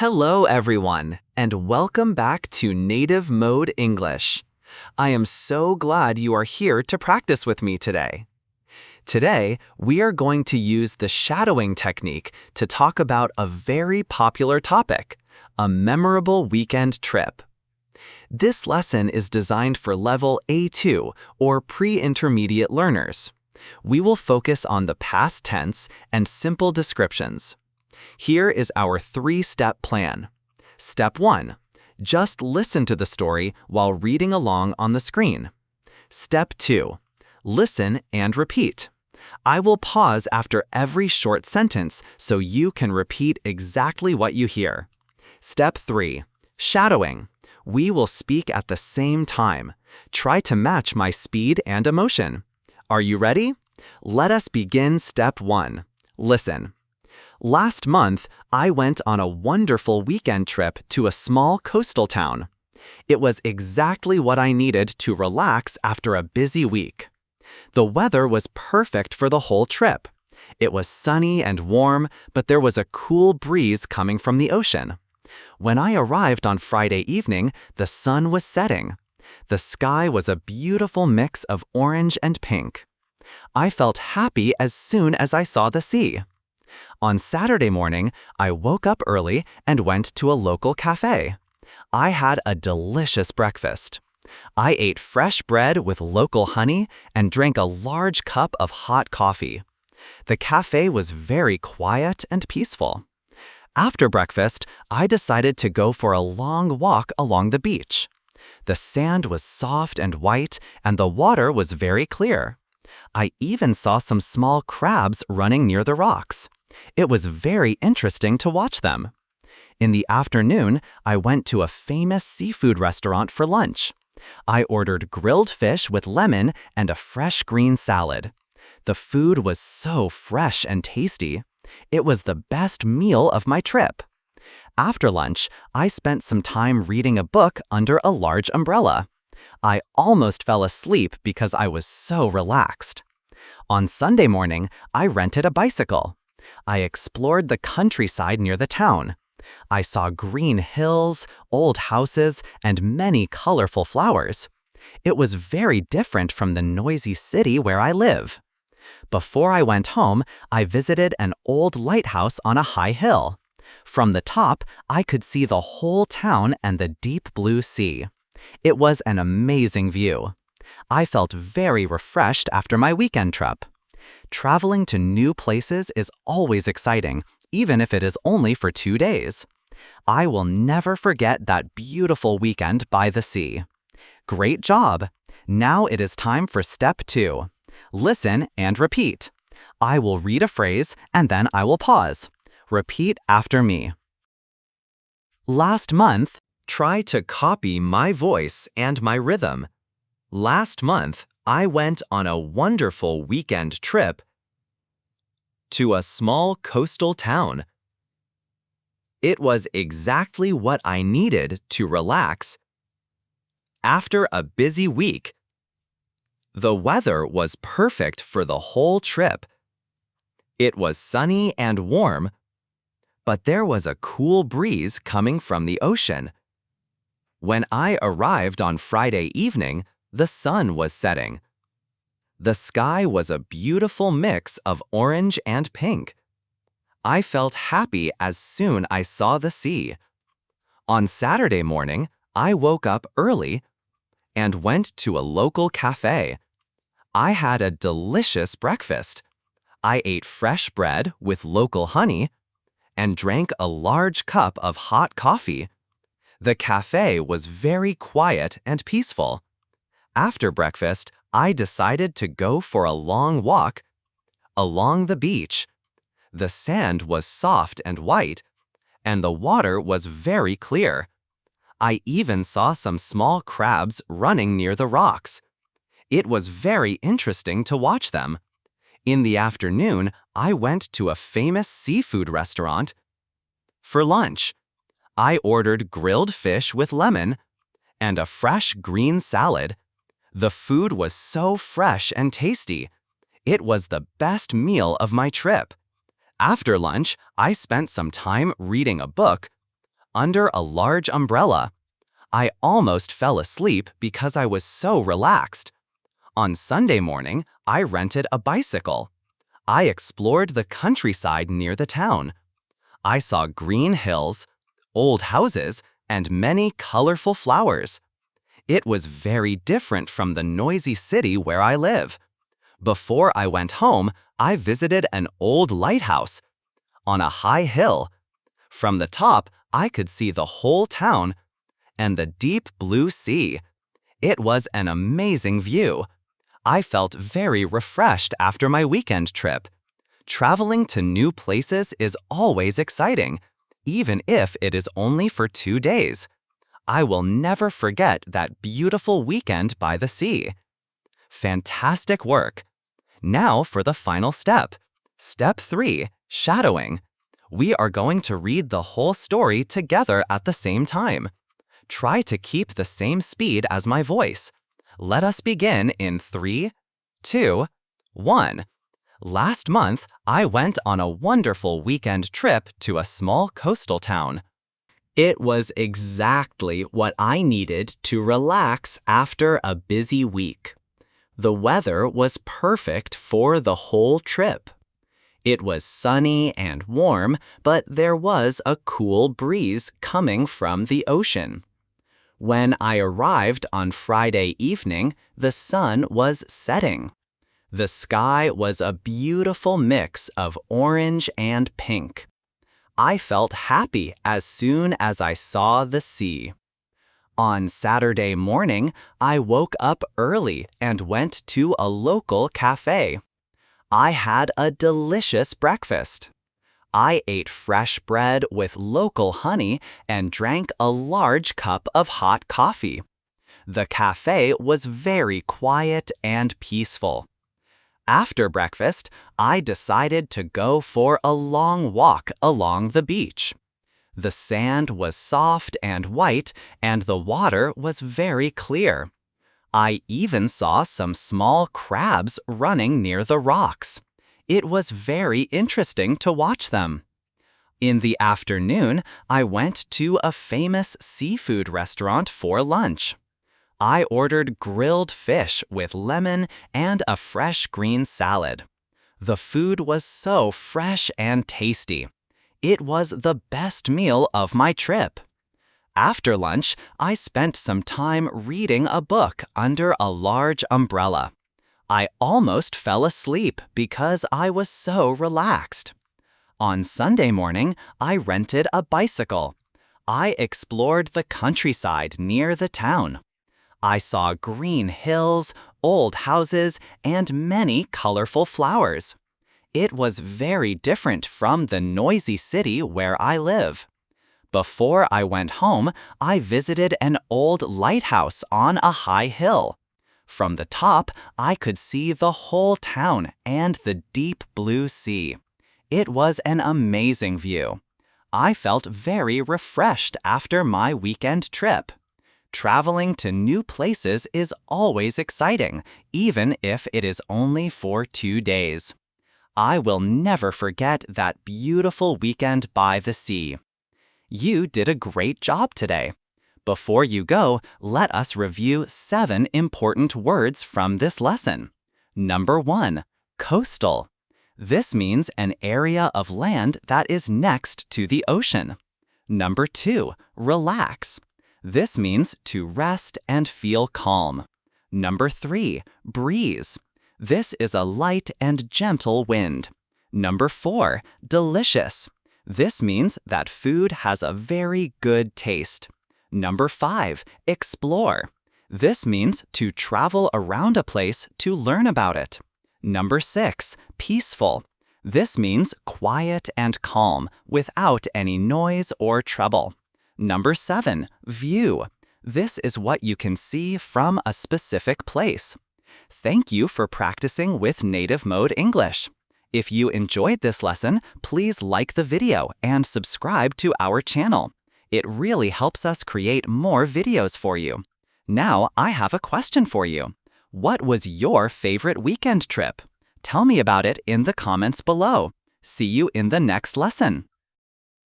Hello, everyone, and welcome back to Native Mode English. I am so glad you are here to practice with me today. Today, we are going to use the shadowing technique to talk about a very popular topic, a memorable weekend trip. This lesson is designed for level A2 or pre-intermediate learners. We will focus on the past tense and simple descriptions. Here is our 3-step plan. Step 1. Just listen to the story while reading along on the screen. Step 2. Listen and repeat. I will pause after every short sentence so you can repeat exactly what you hear. Step 3. Shadowing. We will speak at the same time. Try to match my speed and emotion. Are you ready? Let us begin step 1. Listen. Last month, I went on a wonderful weekend trip to a small coastal town. It was exactly what I needed to relax after a busy week. The weather was perfect for the whole trip. It was sunny and warm, but there was a cool breeze coming from the ocean. When I arrived on Friday evening, the sun was setting. The sky was a beautiful mix of orange and pink. I felt happy as soon as I saw the sea. On Saturday morning, I woke up early and went to a local cafe. I had a delicious breakfast. I ate fresh bread with local honey and drank a large cup of hot coffee. The cafe was very quiet and peaceful. After breakfast, I decided to go for a long walk along the beach. The sand was soft and white, and the water was very clear. I even saw some small crabs running near the rocks. It was very interesting to watch them. In the afternoon, I went to a famous seafood restaurant for lunch. I ordered grilled fish with lemon and a fresh green salad. The food was so fresh and tasty. It was the best meal of my trip. After lunch, I spent some time reading a book under a large umbrella. I almost fell asleep because I was so relaxed. On Sunday morning, I rented a bicycle. I explored the countryside near the town. I saw green hills, old houses, and many colorful flowers. It was very different from the noisy city where I live. Before I went home, I visited an old lighthouse on a high hill. From the top, I could see the whole town and the deep blue sea. It was an amazing view. I felt very refreshed after my weekend trip. Traveling to new places is always exciting, even if it is only for 2 days. I will never forget that beautiful weekend by the sea. Great job! Now it is time for step 2. Listen and repeat. I will read a phrase and then I will pause. Repeat after me. Last month, try to copy my voice and my rhythm. Last month, I went on a wonderful weekend trip to a small coastal town. It was exactly what I needed to relax after a busy week. The weather was perfect for the whole trip. It was sunny and warm, but there was a cool breeze coming from the ocean. When I arrived on Friday evening, the sun was setting. The sky was a beautiful mix of orange and pink. I felt happy as soon as I saw the sea. On Saturday morning, I woke up early and went to a local cafe. I had a delicious breakfast. I ate fresh bread with local honey and drank a large cup of hot coffee. The cafe was very quiet and peaceful. After breakfast, I decided to go for a long walk along the beach. The sand was soft and white, and the water was very clear. I even saw some small crabs running near the rocks. It was very interesting to watch them. In the afternoon, I went to a famous seafood restaurant for lunch. I ordered grilled fish with lemon and a fresh green salad. The food was so fresh and tasty. It was the best meal of my trip. After lunch, I spent some time reading a book under a large umbrella. I almost fell asleep because I was so relaxed. On Sunday morning, I rented a bicycle. I explored the countryside near the town. I saw green hills, old houses, and many colorful flowers. It was very different from the noisy city where I live. Before I went home, I visited an old lighthouse on a high hill. From the top, I could see the whole town and the deep blue sea. It was an amazing view. I felt very refreshed after my weekend trip. Traveling to new places is always exciting, even if it is only for 2 days. I will never forget that beautiful weekend by the sea. Fantastic work! Now for the final step. Step 3, shadowing. We are going to read the whole story together at the same time. Try to keep the same speed as my voice. Let us begin in 3, 2, 1. Last month, I went on a wonderful weekend trip to a small coastal town. It was exactly what I needed to relax after a busy week. The weather was perfect for the whole trip. It was sunny and warm, but there was a cool breeze coming from the ocean. When I arrived on Friday evening, the sun was setting. The sky was a beautiful mix of orange and pink. I felt happy as soon as I saw the sea. On Saturday morning, I woke up early and went to a local cafe. I had a delicious breakfast. I ate fresh bread with local honey and drank a large cup of hot coffee. The cafe was very quiet and peaceful. After breakfast, I decided to go for a long walk along the beach. The sand was soft and white, and the water was very clear. I even saw some small crabs running near the rocks. It was very interesting to watch them. In the afternoon, I went to a famous seafood restaurant for lunch. I ordered grilled fish with lemon and a fresh green salad. The food was so fresh and tasty. It was the best meal of my trip. After lunch, I spent some time reading a book under a large umbrella. I almost fell asleep because I was so relaxed. On Sunday morning, I rented a bicycle. I explored the countryside near the town. I saw green hills, old houses, and many colorful flowers. It was very different from the noisy city where I live. Before I went home, I visited an old lighthouse on a high hill. From the top, I could see the whole town and the deep blue sea. It was an amazing view. I felt very refreshed after my weekend trip. Traveling to new places is always exciting, even if it is only for 2 days. I will never forget that beautiful weekend by the sea. You did a great job today. Before you go, let us review 7 important words from this lesson. Number 1, coastal. This means an area of land that is next to the ocean. Number 2, relax. This means to rest and feel calm. Number 3, breeze. This is a light and gentle wind. Number 4, delicious. This means that food has a very good taste. Number 5, explore. This means to travel around a place to learn about it. Number 6, peaceful. This means quiet and calm without any noise or trouble. Number 7, view. This is what you can see from a specific place. Thank you for practicing with Native Mode English. If you enjoyed this lesson, please like the video and subscribe to our channel. It really helps us create more videos for you. Now I have a question for you. What was your favorite weekend trip? Tell me about it in the comments below. See you in the next lesson.